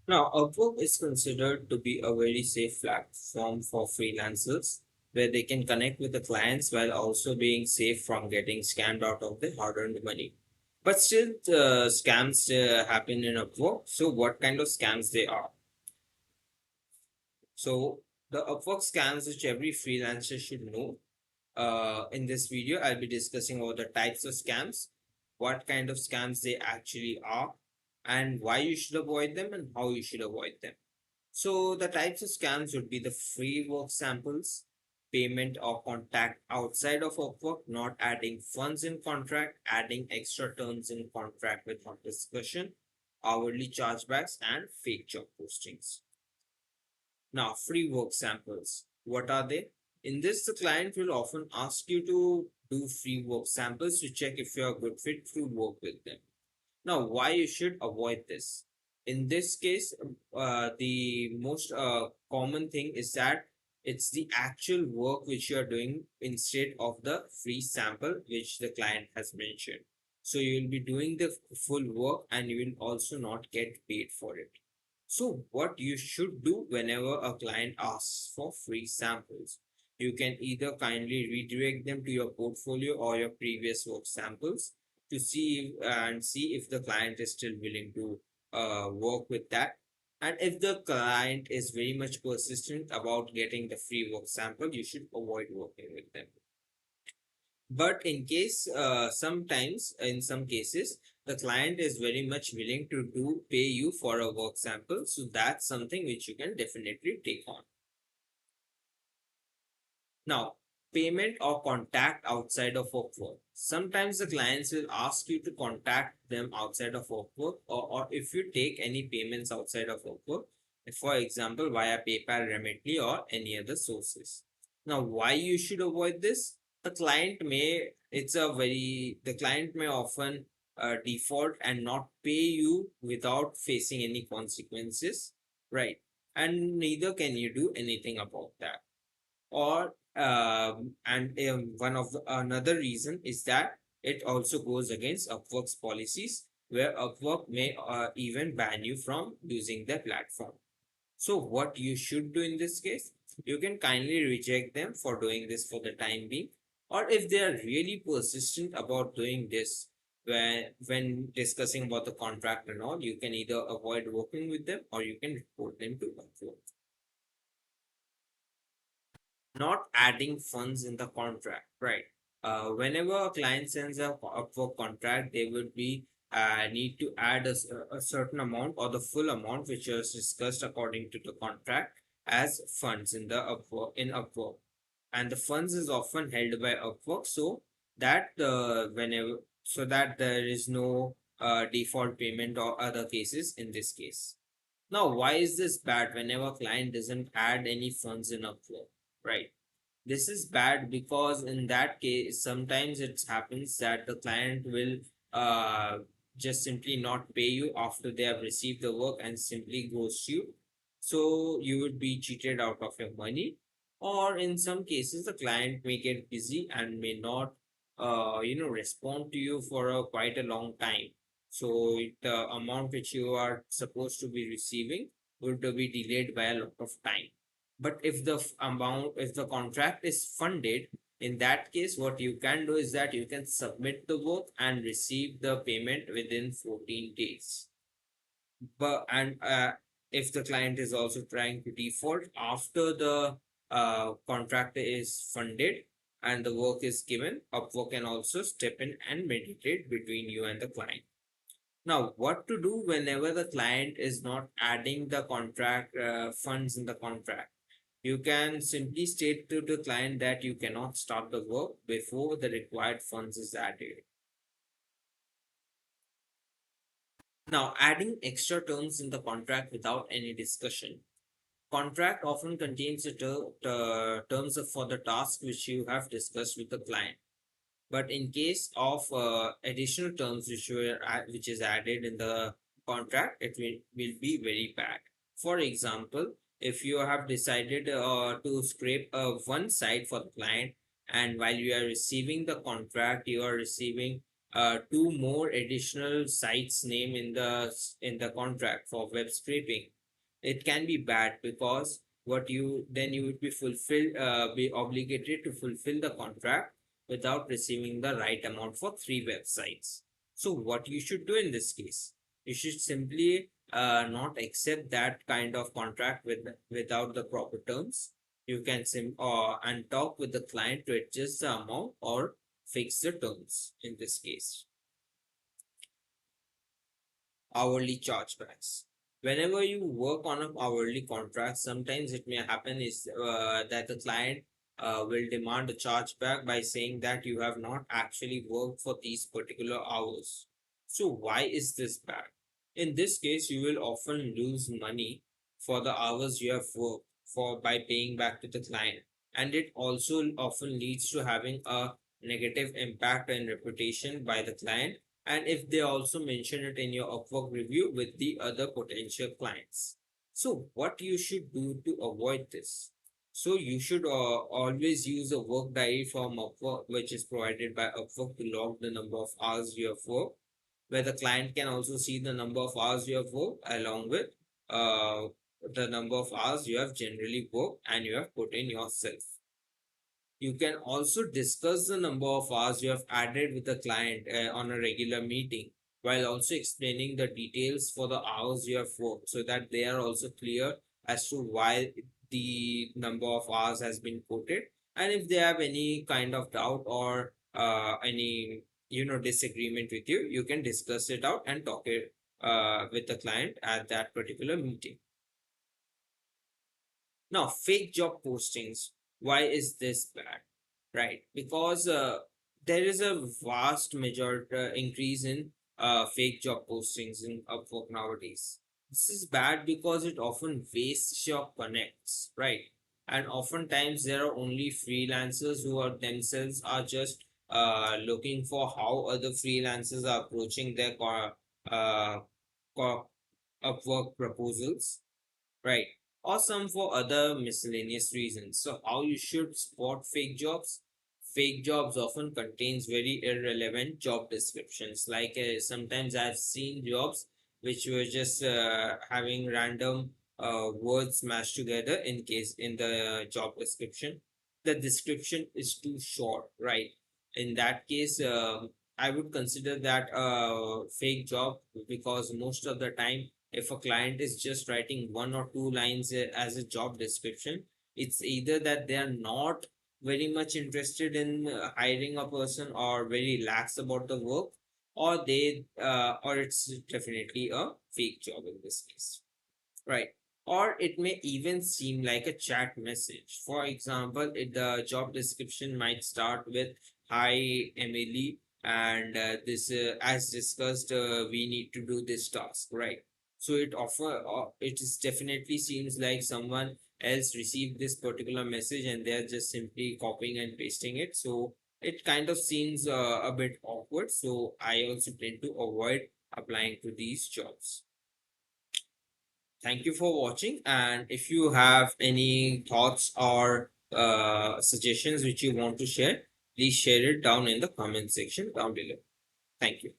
Now, Upwork is considered to be a very safe platform for freelancers where they can connect with the clients while also being safe from getting scammed out of their hard earned money. But still, scams happen in Upwork. So, what kind of scams they are? So, the Upwork scams which every freelancer should know. In this video, I'll be discussing about the types of scams, what kind of scams they actually are, and why you should avoid them and how you should avoid them. So the types of scams would be the free work samples, payment or contact outside of Upwork, not adding funds in contract, adding extra terms in contract without discussion, hourly chargebacks, and fake job postings. Now, free work samples. What are they? In this, the client will often ask you to do free work samples to check if you are a good fit to work with them. Now, why you should avoid this? In this case, the most common thing is that it's the actual work which you are doing instead of the free sample which the client has mentioned. So you will be doing the full work and you will also not get paid for it. So what you should do whenever a client asks for free samples, you can either kindly redirect them to your portfolio or your previous work samples to see if the client is still willing to work with that. And if the client is very much persistent about getting the free work sample, you should avoid working with them. But in case, sometimes in some cases, the client is very much willing to do pay you for a work sample. So that's something which you can definitely take on. Now, payment or contact outside of Upwork. Sometimes the clients will ask you to contact them outside of Upwork, or if you take any payments outside of Upwork, for example, via PayPal, Remitly, or any other sources. Now, why you should avoid this? The client may often default and not pay you without facing any consequences, right? And neither can you do anything about that. Or and one of the another reason is that it also goes against Upwork's policies, where Upwork may even ban you from using their platform. So what you should do in this case, you can kindly reject them for doing this for the time being, or if they are really persistent about doing this, when discussing about the contract and all, you can either avoid working with them or you can report them to Upwork. Not adding funds in the contract, right? Whenever a client sends a Upwork contract, they would be need to add a certain amount or the full amount which was discussed according to the contract as funds in the Upwork, and the funds is often held by Upwork, so that there is no default payment or other cases in this case. Now, why is this bad whenever client doesn't add any funds in Upwork, right? This is bad because in that case, sometimes it happens that the client will uh, just simply not pay you after they have received the work and simply ghost you. So you would be cheated out of your money. Or in some cases, the client may get busy and may not, respond to you for quite a long time. So the amount which you are supposed to be receiving would be delayed by a lot of time. But if the contract is funded, in that case, what you can do is that you can submit the work and receive the payment within 14 days. But and if the client is also trying to default after the contract is funded and the work is given, Upwork can also step in and mediate between you and the client. Now, what to do whenever the client is not adding the contract funds in the contract? You can simply state to the client that you cannot start the work before the required funds is added. Now, adding extra terms in the contract without any discussion. Contract often contains the terms for the task which you have discussed with the client. But in case of additional terms which is added in the contract, it will be very bad. For example, if you have decided to scrape one side for the client, and while you are receiving the contract, you are receiving two more additional sites name in the contract for web scraping, it can be bad because what you then you would be obligated to fulfill the contract without receiving the right amount for three websites. So what you should do in this case, you should simply not accept that kind of contract without the proper terms. You can and talk with the client to adjust the amount or fix the terms in this case. Hourly chargebacks. Whenever you work on an hourly contract, sometimes it may happen is that the client will demand a chargeback by saying that you have not actually worked for these particular hours. So why is this bad? In this case, you will often lose money for the hours you have worked for by paying back to the client, and it also often leads to having a negative impact and reputation by the client, and if they also mention it in your Upwork review with the other potential clients. So what you should do to avoid this? So you should always use a work diary from Upwork, which is provided by Upwork, to log the number of hours you have worked, where the client can also see the number of hours you have worked along with uh, the number of hours you have generally worked and you have put in yourself. You can also discuss the number of hours you have added with the client on a regular meeting, while also explaining the details for the hours you have worked, so that they are also clear as to why the number of hours has been quoted. And if they have any kind of doubt or any disagreement with you, you can discuss it out and talk it with the client at that particular meeting. Now, fake job postings. Why is this bad? Right, because there is a vast majority increase in fake job postings in Upwork nowadays. This is bad because it often wastes your connects, right? And oftentimes there are only freelancers who are themselves are just looking for how other freelancers are approaching their uh, Upwork proposals, right? Or some for other miscellaneous reasons. So how you should spot fake jobs? Fake jobs often contains very irrelevant job descriptions. Like sometimes I've seen jobs which were just having random words mashed together in the job description. The description is too short, right? In that case, I would consider that a fake job, because most of the time if a client is just writing one or two lines as a job description, it's either that they are not very much interested in hiring a person or very lax about the work, or it's definitely a fake job in this case, right? Or it may even seem like a chat message. For example, the job description might start with, "Hi, Emily, and this, as discussed, we need to do this task," right? So it is definitely seems like someone else received this particular message and they're just simply copying and pasting it. So it kind of seems a bit awkward. So I also tend to avoid applying to these jobs. Thank you for watching. And if you have any thoughts or suggestions which you want to share, please share it down in the comment section down below. Thank you.